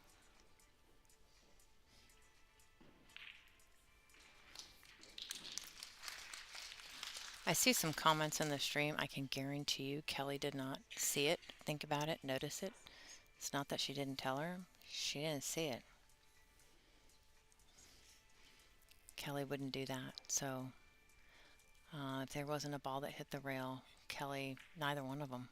I see some comments in the stream. I can guarantee you Kelly did not see it, think about it, notice it. It's not that she didn't tell her. She didn't see it. Kelly wouldn't do that. So if there wasn't a ball that hit the rail, Kelly, neither one of them.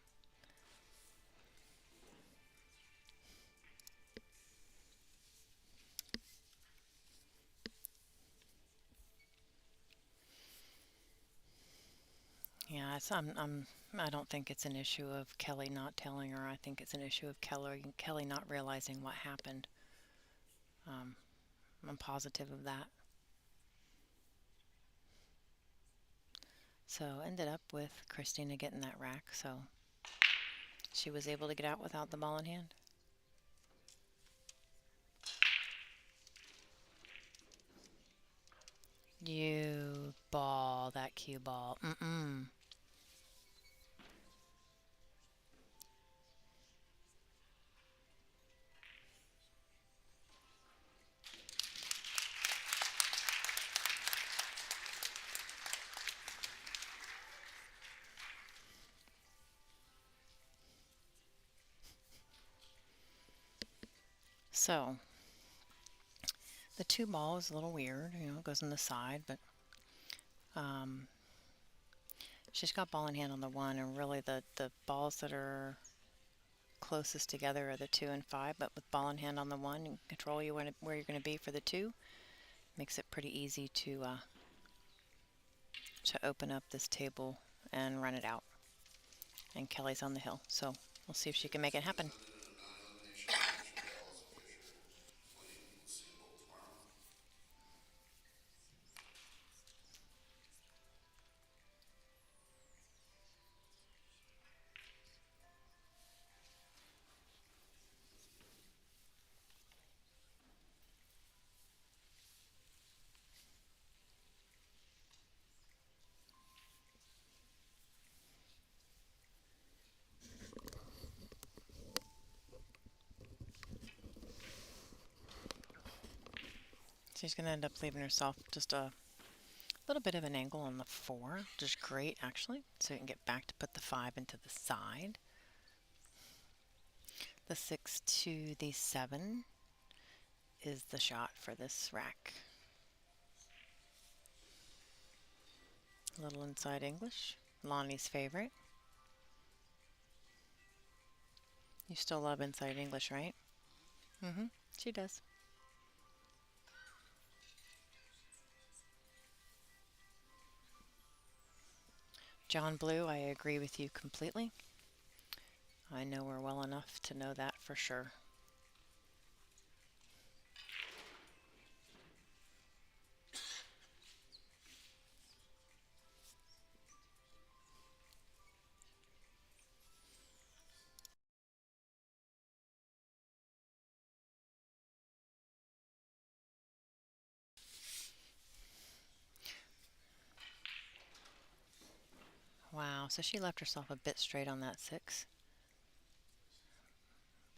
Yeah, I don't think it's an issue of Kelly not telling her. I think it's an issue of Kelly not realizing what happened. I'm positive of that. So ended up with Kristina getting that rack. So she was able to get out without the ball in hand. You ball, that cue ball. Mm-mm. So, the two ball is a little weird. It goes on the side, but um, she's got ball in hand on the 1, and really the balls that are closest together are the 2 and 5, but with ball in hand on the 1, you can control where you're going to be for the 2. Makes it pretty easy to open up this table and run it out. And Kelly's on the hill, so we'll see if she can make it happen. She's going to end up leaving herself just a little bit of an angle on the 4, which is great actually, so you can get back to put the 5 into the side. The 6 to the 7 is the shot for this rack. A little inside English, Lonnie's favorite. You still love inside English, right? Mm-hmm, she does. John Blue, I agree with you completely. I know her well enough to know that for sure. Wow, so she left herself a bit straight on that 6,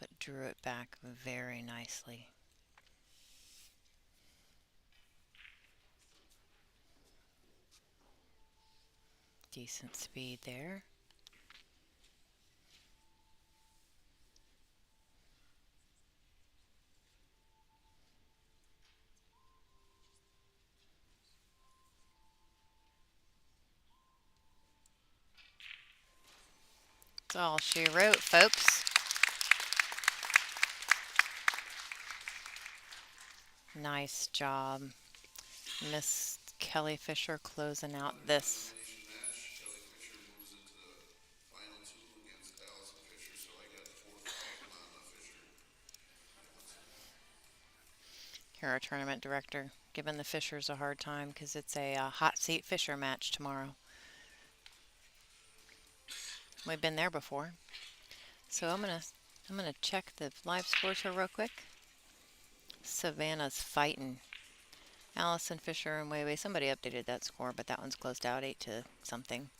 but drew it back very nicely. Decent speed there. That's all she wrote, folks. Nice job, Miss Kelly Fisher, closing out this. Here, our tournament director, giving the Fishers a hard time because it's a hot seat Fisher match tomorrow. We've been there before. So I'm gonna check the live scores here real quick. Savannah's fighting Allison Fisher and Weiwei. Somebody updated that score, but that one's closed out 8 to something.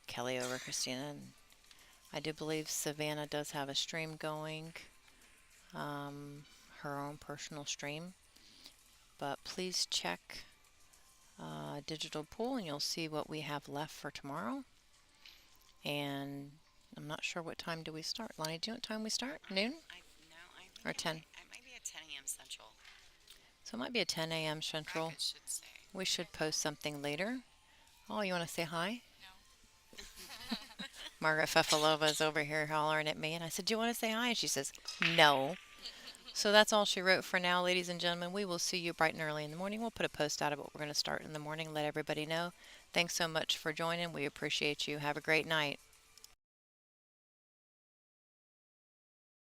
Kelly over Kristina. And I do believe Savannah does have a stream going, her own personal stream. But please check digital pool and you'll see what we have left for tomorrow. And I'm not sure what time do we start. Lonnie, do you know what time we start? Noon? Or 10? It might be at 10 a.m. Central. So it might be a 10 a.m. Central. Bracket should say. We should post something later. Oh, you want to say hi? No. Margaret Fefalova is over here hollering at me, and I said, do you want to say hi? And she says, no. So that's all she wrote for now, ladies and gentlemen. We will see you bright and early in the morning. We'll put a post out of what we're going to start in the morning, let everybody know. Thanks so much for joining. We appreciate you. Have a great night.